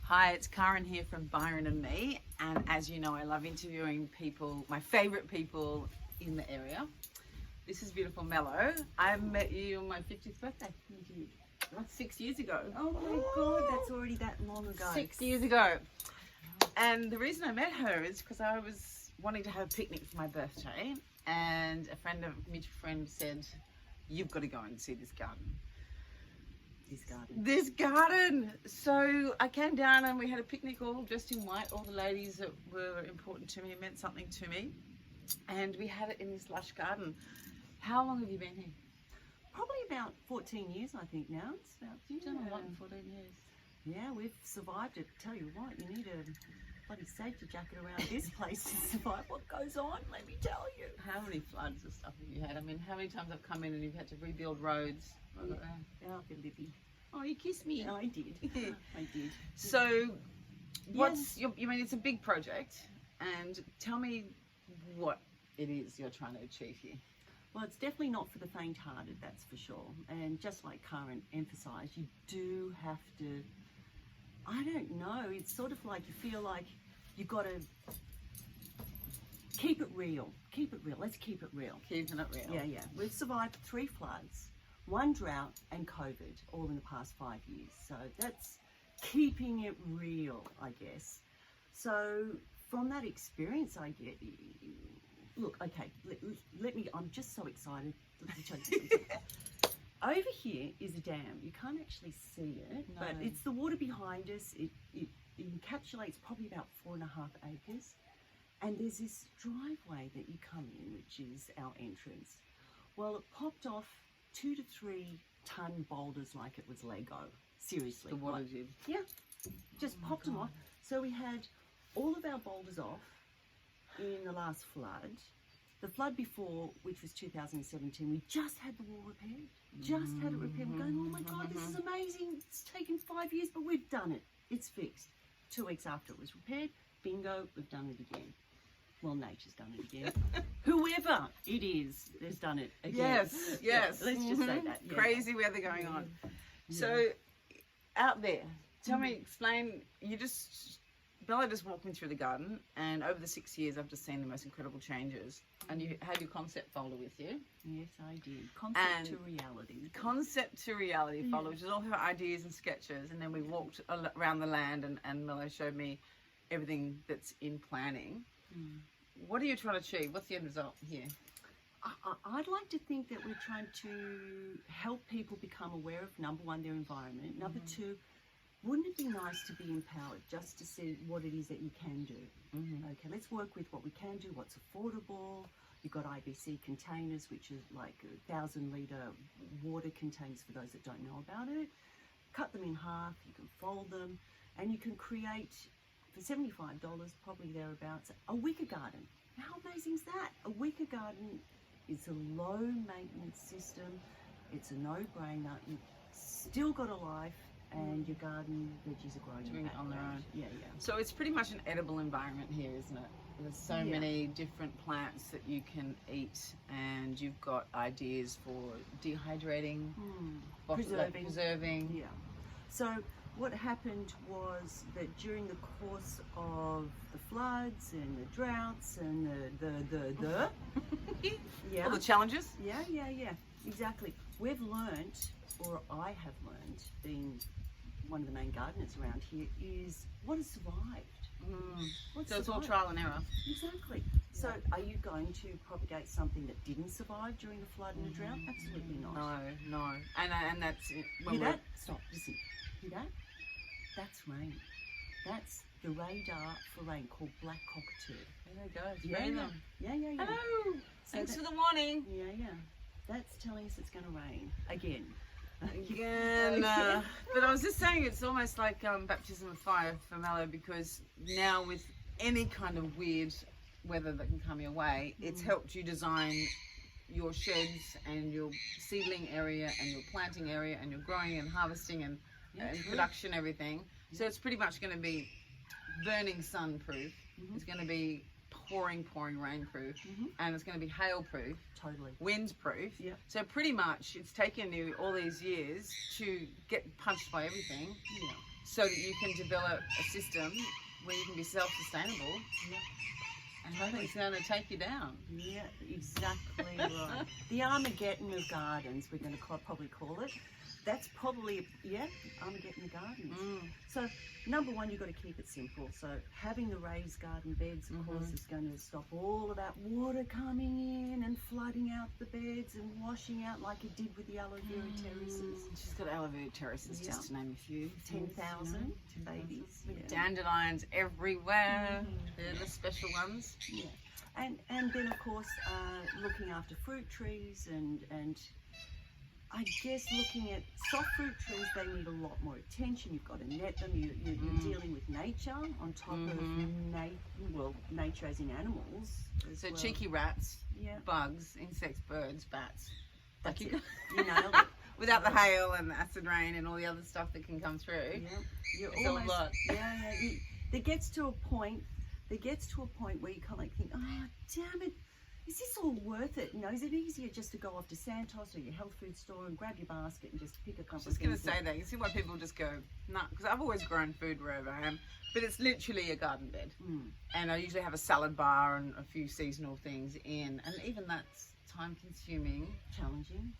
Hi, it's Karen here from Byron and Me, and as you know, I love interviewing people, my favourite people in the area. This is beautiful Mellow. I met you on my 50th birthday. That's 6 years ago. Oh my God, that's already that long ago. 6 years ago. And the reason I met her is because I was wanting to have a picnic for my birthday, and a mutual friend said, "You've got to go and see this garden." This garden. So I came down and we had a picnic all dressed in white. All the ladies that were important to me, meant something to me. And we had it in this lush garden. How long have you been here? Probably about 14 years, I think now. It's about, Done a lot in 14 years. Yeah, we've survived it. Tell you what, you need a bloody safety jacket around this place to survive what goes on, let me tell you. How many floods and stuff have you had? I mean, how many times I've come in and you've had to rebuild roads? Oh, Libby. Oh, you kissed me. Yeah, I did. I did. So, what's your, I mean, it's a big project, and tell me what it is you're trying to achieve here. Well, it's definitely not for the faint-hearted, that's for sure. And just like Karen emphasised, you do have to, I don't know, it's sort of like you feel like you've got to keep it real. Keep it real. Let's keep it real. Keeping it real. Yeah, yeah. We've survived 3 floods, 1 drought and COVID, all in the past 5 years. So that's keeping it real, I guess. So from that experience I get, look, okay, let me, I'm just so excited. Let me tell you something. Over here is a dam. You can't actually see it, No. but it's the water behind us. It encapsulates probably about 4.5 acres. And there's this driveway that you come in, which is our entrance. Well, it popped off 2 to 3 ton boulders like it was Lego. Seriously. The water did. Yeah, just popped them off. So we had all of our boulders off in the last flood. The flood before, which was 2017, we just had the wall repaired. Just had it repaired. We're going, oh my God, this is amazing. It's taken 5 years, but we've done it. It's fixed. 2 weeks after it was repaired, bingo, we've done it again. Well, nature's done it again. Whoever it is has done it again. Yes, yes. Yeah, let's just say that. Yeah. Crazy weather going on. Yeah. So, out there, tell me, explain, Bella just walked me through the garden, and over the 6 years I've just seen the most incredible changes. And you had your concept folder with you. Yes, I did. Concept to reality. Concept to reality folder, which is all her ideas and sketches, and then we walked around the land and Mellow showed me everything that's in planning. What are you trying to achieve? What's the end result here? I'd like to think that we're trying to help people become aware of, number one, their environment. Number two, wouldn't it be nice to be empowered just to see what it is that you can do? Okay, let's work with what we can do, what's affordable. You've got IBC containers, which is like 1,000-litre water containers for those that don't know about it. Cut them in half, you can fold them, and you can create, for $75, probably thereabouts, a wicker garden. How amazing is that? A wicker garden is a low maintenance system. It's a no-brainer. You've still got a life, and your garden veggies are growing Doing it on their own. Yeah, yeah. So it's pretty much an edible environment here, isn't it? There's so many different plants that you can eat, and you've got ideas for dehydrating, preserving. Yeah. So what happened was that during the course of the floods and the droughts and the All the challenges. Yeah, exactly. We've learnt, or I have learnt, being one of the main gardeners around here, is what has survived. So it's all trial and error. Exactly. So are you going to propagate something that didn't survive during the flood and the drought? Absolutely not. No. And that's it. Hear that? Stop, listen. Hear that? That's rain. That's the radar for rain, called black cockatoo. There they go. It's raining. Yeah. Hello. So Thanks for the warning. Yeah. That's telling us it's going to rain again. Again. But I was just saying, it's almost like baptism of fire for Mellow, because now with any kind of weird weather that can come your way, it's helped you design your sheds and your seedling area and your planting area and your growing and harvesting and production, everything. So it's pretty much going to be burning sun proof. It's going to be pouring rain proof, and it's going to be hail proof, wind proof. So pretty much it's taken you all these years to get punched by everything. so that you can develop a system where you can be self-sustainable. Yeah. And nothing's going to take you down. Yeah, exactly right. The Armageddon of gardens, we're going to probably call it. That's probably, Armageddon of gardens. So, number one, you've got to keep it simple. So, having the raised garden beds, of course, is going to stop all of that water coming in and flooding out the beds and washing out like it did with the aloe vera terraces. She's got aloe vera terraces, just to name a few. 10,000 babies. With dandelions everywhere. They're the special ones. Yeah. And then, of course, looking after fruit trees and I guess looking at soft fruit trees, they need a lot more attention. You've got to net them. You're dealing with nature on top of nature as in animals. So cheeky rats, Yeah. bugs, insects, birds, bats. That's Like it. You nailed it. without the hail and the acid rain and all the other stuff that can come through. Yeah. You're It's a lot. Yeah. There gets to a point where you kind of like think, oh, damn it. Is this all worth it? You know, is it easier just to go off to Santos or your health food store and grab your basket and just pick a couple I was just of going to things? say that. You see why people just go, nah, because I've always grown food wherever I am, but it's literally a garden bed. And I usually have a salad bar and a few seasonal things in, and even that's time consuming, challenging,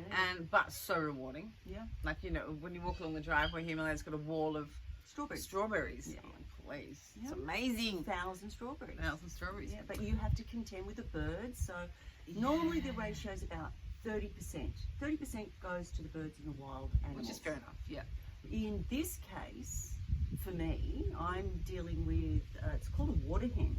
Yeah. but so rewarding. Yeah. Like, you know, when you walk along the driveway, Himalaya's got a wall of strawberries. Yeah. I'm like, please. Yeah. It's amazing. 1,000 strawberries. 1,000 strawberries. Yeah, but you have to contend with the birds. So normally the ratio is about 30%. 30% goes to the birds and the wild animals. Which is fair enough, yeah. In this case, for me, I'm dealing with, it's called a water hen.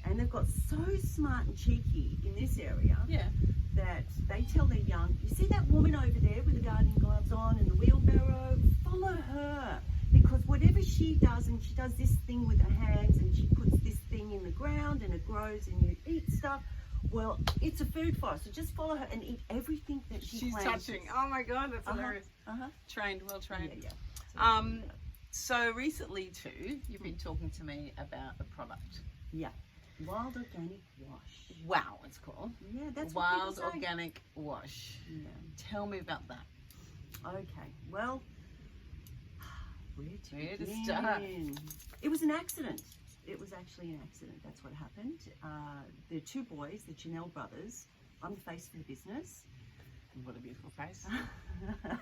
And they've got so smart and cheeky in this area Yeah. that they tell their young, you see that woman over there with the gardening gloves on and the wheelbarrow? Follow her. Because whatever she does, and she does this thing with her hands, and she puts this thing in the ground, and it grows, and you eat stuff. Well, it's a food forest, so just follow her and eat everything that she's plants. touching. Oh my God, that's hilarious. Trained, well trained. Yeah. So recently too, you've been talking to me about a product. Yeah. Wild organic wash. Wow, it's called. Yeah, that's Wild what people say. organic wash. Yeah. Tell me about that. Okay. Well, where Where to begin? start? It was an accident. It was actually an accident. That's what happened. The two boys, the Janelle brothers. I'm the face of the business. What a beautiful face. Thank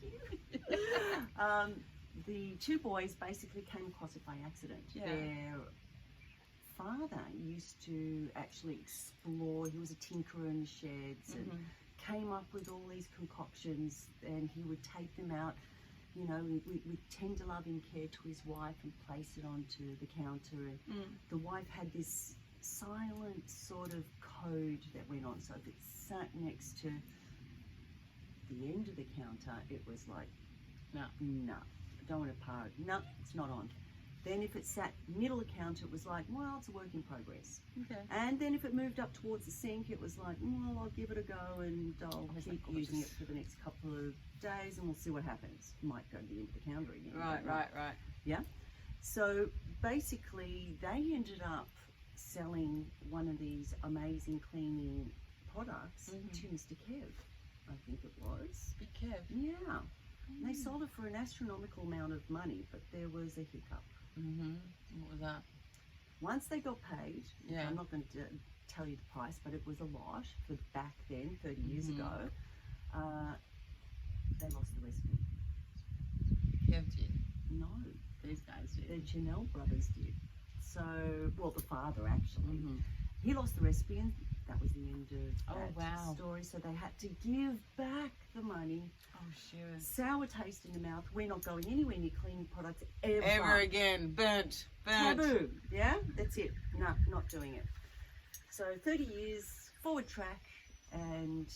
you. The two boys basically came across it by accident. Yeah. Their father used to actually explore. He was a tinkerer in the sheds and came up with all these concoctions, and he would take them out, you know, with tender loving care to his wife and place it onto the counter. And the wife had this silent sort of code that went on. So if it sat next to the end of the counter, it was like, no, I don't want to par it. No, it's not on. Then if it sat middle of the counter, it was like, well, it's a work in progress. Okay. And then if it moved up towards the sink, it was like, well, I'll give it a go and I'll keep using it for the next couple of days and we'll see what happens. Might go to the end of the counter again. Right. Yeah. So basically, they ended up selling one of these amazing cleaning products to Mr. Kev, I think it was. Be careful. Yeah. And they sold it for an astronomical amount of money, but there was a hiccup. What was that? Once they got paid, Yeah. I'm not going to tell you the price, but it was a lot for back then, 30 years ago. They lost the recipe. Kev did. No, These guys the did. Janelle brothers did. So, well, the father actually. He lost the recipe, and that was the end of that story. So they had to give back the money. Oh, sure. Sour taste in the mouth. We're not going anywhere near cleaning products ever. Ever again. Burnt. Taboo. Yeah, that's it. No, not doing it. So 30 years, forward track, and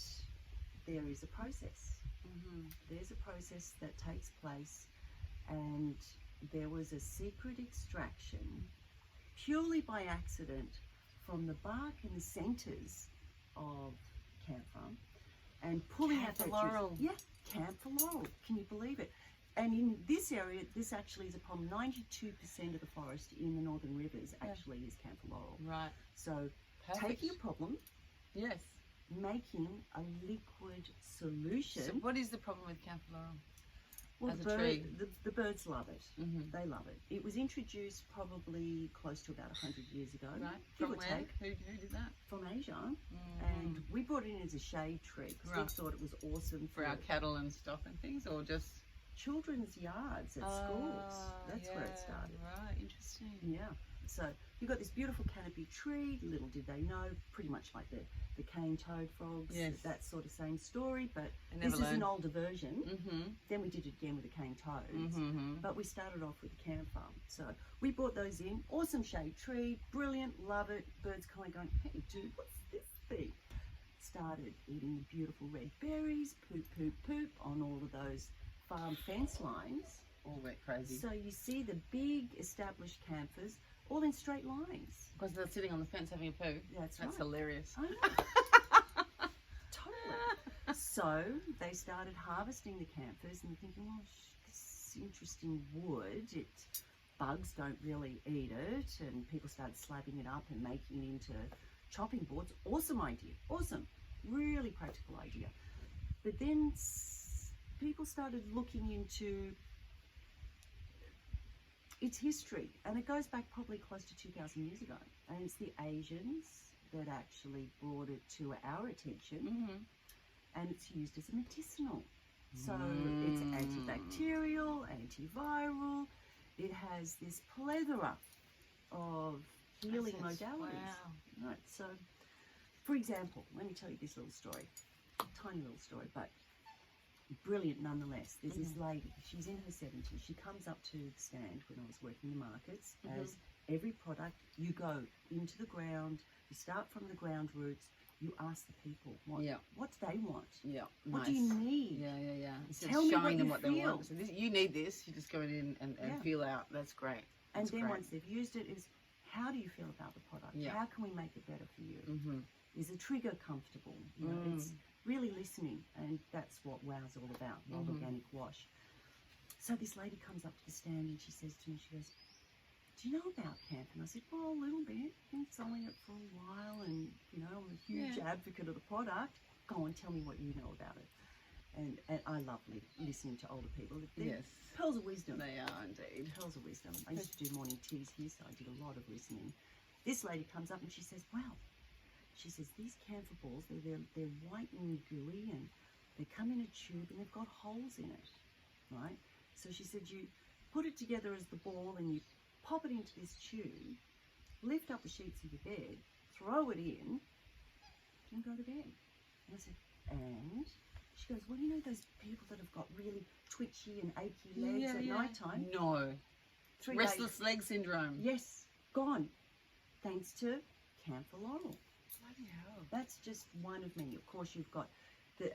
there is a process. There's a process that takes place, and there was a secret extraction purely by accident from the bark and the centres of camphor and pulling out that juice. Laurel. Yeah, camphor laurel. Can you believe it? And in this area, this actually is a problem. 92% of the forest in the northern rivers actually is camphor laurel. Right. So Perfect. taking a problem, Yes. making a liquid solution. So what is the problem with camphor laurel? Well, as the, a tree? the birds love it. Mm-hmm. They love it. It was introduced probably close to about 100 years ago. Right. Give From or where? take. Who did that? From Asia. Mm. And we brought it in as a shade tree because Right. we thought it was awesome For our cattle and stock and things, or just children's yards at schools. That's where it yeah, started. Right, interesting. Yeah. So you've got this beautiful canopy tree. Little did they know, pretty much like the cane toad frogs. Yes. That sort of same story, but I this never is an learned. older version. Mm-hmm. Then we did it again with the cane toads. Mm-hmm. But we started off with the camphor. So we brought those in. Awesome shade tree. Brilliant. Love it. Birds kind of going, hey, dude, what's this thing? Started eating the beautiful red berries. Poop, poop, poop on all of those farm fence lines. All went crazy. So you see the big established camphors all in straight lines. Because they're sitting on the fence having a poo. That's That's right. hilarious. I know. Totally. So they started harvesting the camphors and thinking, well, this interesting wood, bugs don't really eat it, and people started slabbing it up and making it into chopping boards. Awesome idea. Awesome. Really practical idea. But then people started looking into its history, and it goes back probably close to 2,000 years ago, and it's the Asians that actually brought it to our attention. Mm-hmm. And it's used as a medicinal. So it's antibacterial, antiviral. It has this plethora of healing modalities. Wow. Right. So, for example, let me tell you this little story. Tiny little story, but brilliant nonetheless. There's this lady, she's in her 70s. She comes up to the stand when I was working the markets. As every product, you go into the ground, you start from the ground roots, you ask the people what they want. Yeah. What do you need? Yeah. Instead Tell of me what showing them you what feel. they want. So you need this. You just go in and feel out. That's great. And That's then great. once they've used it, is how do you feel about the product? Yeah. How can we make it better for you? Mm-hmm. Is the trigger comfortable? You know, it's really listening, and that's what WOW's all about, Wild Organic Wash. So this lady comes up to the stand and she says to me, she goes, do you know about camphor? And I said, well, a little bit. Been selling it for a while, and you know, I'm a huge advocate of the product. Go on, tell me what you know about it. And I love listening to older people. They're pearls of wisdom. They are indeed. Pearls of wisdom. I used to do morning teas here, so I did a lot of listening. This lady comes up and she says, wow. She says, these camphor balls, they're white and gooey, and they come in a tube and they've got holes in it, right? So she said, you put it together as the ball and you pop it into this tube, lift up the sheets of your bed, throw it in, and go to bed. And I said, and? She goes, well, you know those people that have got really twitchy and achy legs at night time? No. 3 Restless days. leg syndrome. Yes, gone. Thanks to camphor laurel. Bloody hell. That's just one of many. Of course, you've got,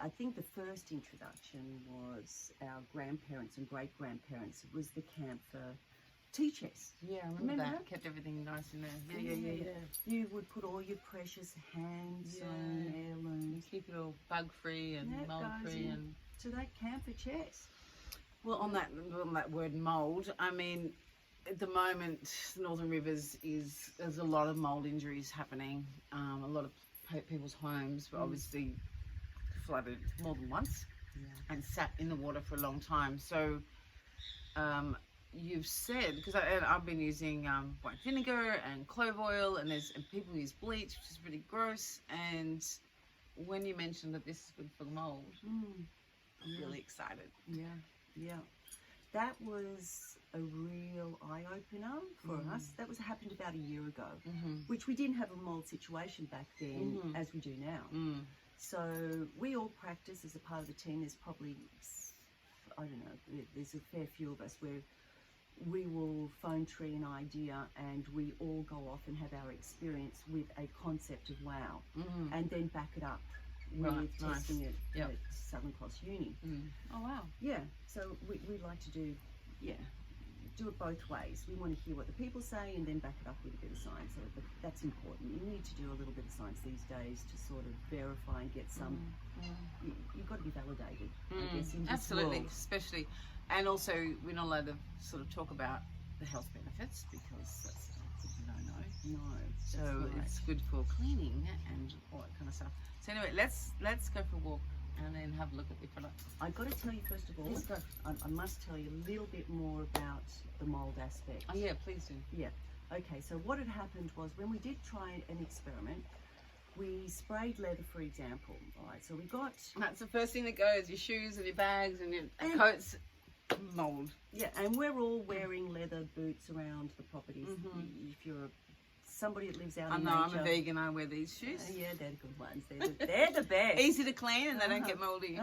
I think the first introduction was our grandparents and great-grandparents. It was the camphor tea chest. Yeah, I remember that. Kept everything nice in there. Yeah. You would put all your precious hands-sewn heirlooms. Keep it all bug-free and That mold-free. goes And to that camphor chest. well, on that word mold, I mean, at the moment, Northern Rivers there's a lot of mold injuries happening. A lot of people's homes were obviously flooded more than once and sat in the water for a long time. So you've said, because I've been using white vinegar and clove oil, and people use bleach, which is really gross. And when you mentioned that this is good for mold, I'm really excited. Yeah. That was a real eye-opener for us. That happened about a year ago, which we didn't have a mold situation back then as we do now. So we all practice as a part of the team. There's probably, I don't know, there's a fair few of us where we will phone tree an idea and we all go off and have our experience with a concept of WOW and then back it up with testing it at Southern Cross Uni. Oh, wow. Yeah, so we like to do it both ways. We want to hear what the people say and then back it up with a bit of science. So that's important. You need to do a little bit of science these days to sort of verify and get some. You've got to be validated, I guess, in this Absolutely, world. especially, and also we're not allowed to sort of talk about the health benefits because that's no. So it's good for cleaning and all that kind of stuff. So anyway, let's go for a walk and then have a look at the product. I've got to tell you first of all, Yes, go. I must tell you a little bit more about the mold aspect. Oh yeah, please do. Yeah. Okay, so what had happened was when we did try an experiment, we sprayed leather, for example. All right, so we got... That's the first thing that goes, your shoes and your bags and your And- coats, mould. Yeah, and we're all wearing leather boots around the properties. If you're somebody that lives out I in know, nature... I'm a vegan, I wear these shoes. yeah, they're the good ones. They're the best. Easy to clean and they don't get mouldy.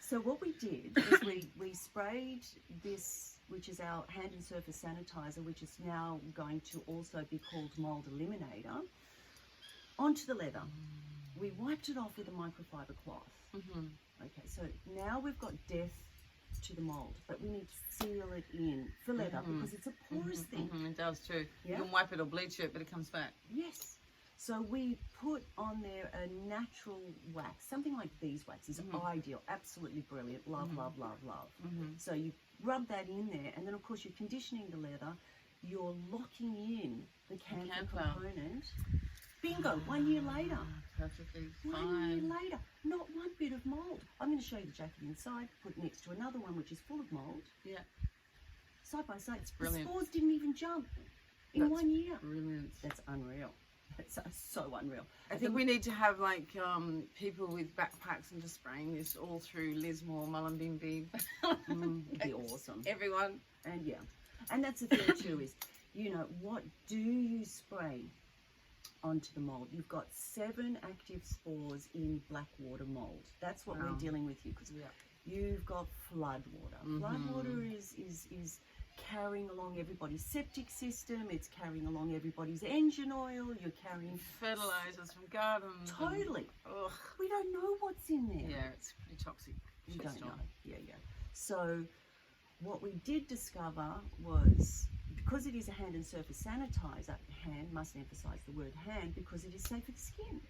So what we did is we sprayed this, which is our hand and surface sanitizer, which is now going to also be called mold eliminator, onto the leather. We wiped it off with a microfiber cloth. Okay, so now we've got death to the mold, but we need to seal it in for leather because it's a porous thing. It does too. Yeah. You can wipe it or bleach it, but it comes back. Yes. So we put on there a natural wax, something like beeswax is ideal, absolutely brilliant, love, love, love, love. So you rub that in there, and then of course you're conditioning the leather, you're locking in the camphor component. Bingo, 1 year later. Perfectly 1 fine. year later, not one bit of mould. I'm going to show you the jacket inside, put it next to another one which is full of mould. Yeah. Side by side, the brilliant. spores didn't even jump in That's 1 year. Brilliant. That's unreal. That's so unreal. I think we need to have like people with backpacks and just spraying this all through Lismore, Mullumbimby. It'd be awesome. Everyone. And yeah, and that's the thing too is, you know, what do you spray onto the mold? You've got 7 active spores in black water mold. That's what we're dealing with you because you've got flood water. Flood water is carrying along everybody's septic system. It's carrying along everybody's engine oil. You're carrying Fertilizers from gardens. Totally. Ugh. We don't know what's in there. Yeah, it's pretty toxic. We don't Shitstorm. know. Yeah. So what we did discover was, because it is a hand and surface sanitizer, hand, must emphasize the word hand, because it is safe for the skin,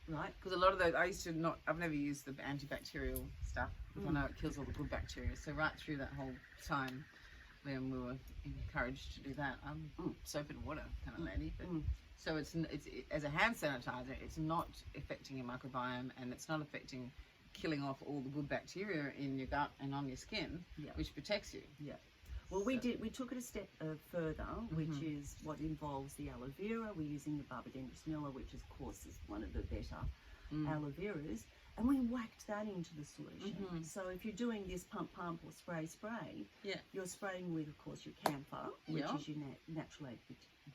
right? Because a lot of those, I've never used the antibacterial stuff because I know it kills all the good bacteria. So right through that whole time when we were encouraged to do that, I'm soap and water kind of lady. But so it's as a hand sanitizer, it's not affecting your microbiome and it's not affecting killing off all the good bacteria in your gut and on your skin, which protects you. Yeah. Well, we took it a step further, which is what involves the aloe vera. We're using the Barbadendris mellow, which of course is one of the better aloe veras, and we whacked that into the solution. So if you're doing this pump or spray, you're spraying with, of course, your camphor, which is your natural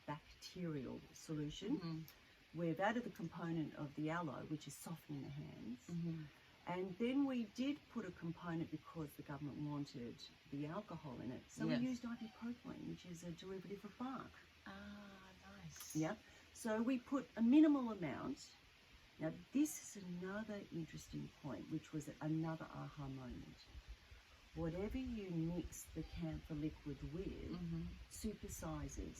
bacterial solution. We've added the component of the aloe, which is softening the hands. And then we did put a component because the government wanted the alcohol in it. So we used ibuprofen, which is a derivative of bark. Ah, nice. Yeah. So we put a minimal amount. Now this is another interesting point, which was another aha moment. Whatever you mix the camphor liquid with supersizes.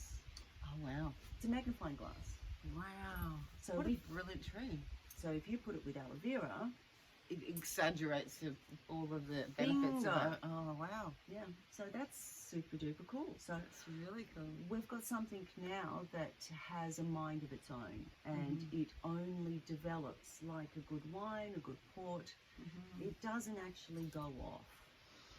Oh wow. It's a magnifying glass. Wow. So what a brilliant tree. So if you put it with aloe vera, it exaggerates all of the benefits of it. Oh wow. Yeah. So that's super duper cool. So it's really cool. We've got something now that has a mind of its own, and it only develops like a good wine, a good port. It doesn't actually go off.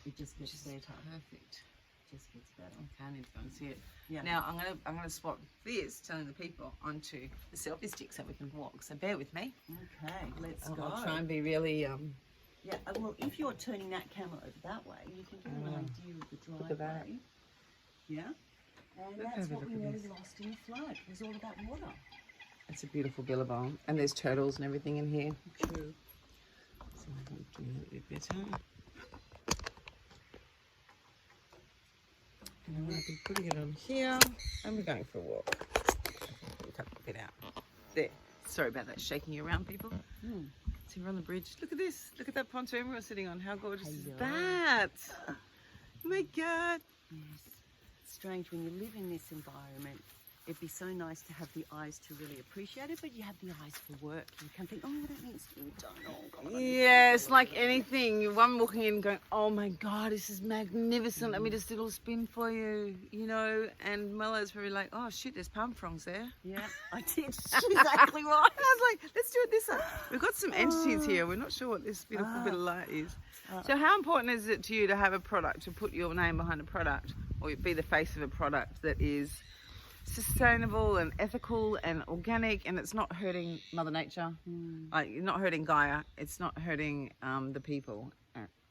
It just gets better. Perfect. Just gets better. Okay, I need to go and see it. Yeah. Now I'm gonna swap this, telling the people, onto the selfie stick so we can walk. So bear with me. Okay, let's go. I'll try and be really Yeah. Well, if you're turning that camera over that way, you can get an idea of the driveway. Look at that. Yeah. And that's what we nearly lost in the flood. It was all about water. It's a beautiful billabong, and there's turtles and everything in here. True. So I'm going to do a little bit better. And I'm going to be putting it on here, and we're going for a walk. We'll cut a bit out. There. Sorry about that, shaking you around, people. So we're on the bridge. Look at this. Look at that pontoon we're sitting on. How gorgeous is that? Oh my God. Yes. It's strange when you live in this environment, it'd be so nice to have the eyes to really appreciate it, but you have the eyes for work. You can think, oh, that needs to be done. Oh, God, Yeah, it's like anything. One walking in going, oh my God, this is magnificent. Let me just do a little spin for you, you know. And Mellow's probably like, oh shit, there's palm fronds there. Yeah, I did. Exactly right. I was like, let's do it this way. We've got some entities here. We're not sure what this beautiful bit of light is. So how important is it to you to have a product, to put your name behind a product, or be the face of a product that is sustainable and ethical and organic, and it's not hurting Mother Nature, like not hurting Gaia, it's not hurting the people.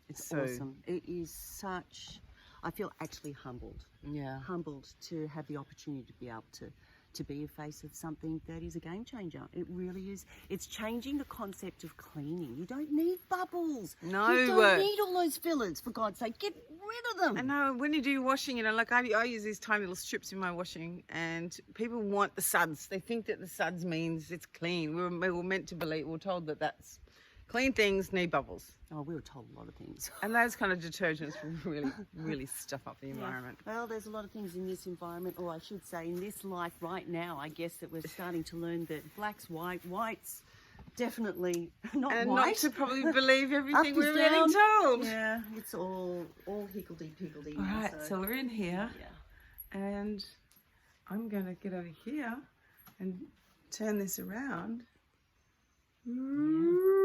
It's so awesome. It is such, I feel actually humbled. Yeah. Humbled to have the opportunity to be able to be a face of something that is a game changer. It really is. It's changing the concept of cleaning. You don't need bubbles. No. You don't need all those fillers, for God's sake. Get rid of them. I know, when you do washing, you know, like I use these tiny little strips in my washing, and people want the suds. They think that the suds means it's clean. We were meant to believe, we were told that that's clean things need bubbles. Oh, we were told a lot of things. And those kind of detergents will really stuff up the environment. Well, there's a lot of things in this environment, or I should say in this life right now, I guess that we're starting to learn that black's white, white's definitely not And white. not to probably believe everything Up we're is really down. told. Yeah, it's all higgledy-piggledy. All right, so we're in here, Yeah. and I'm going to get over here and turn this around. Yeah.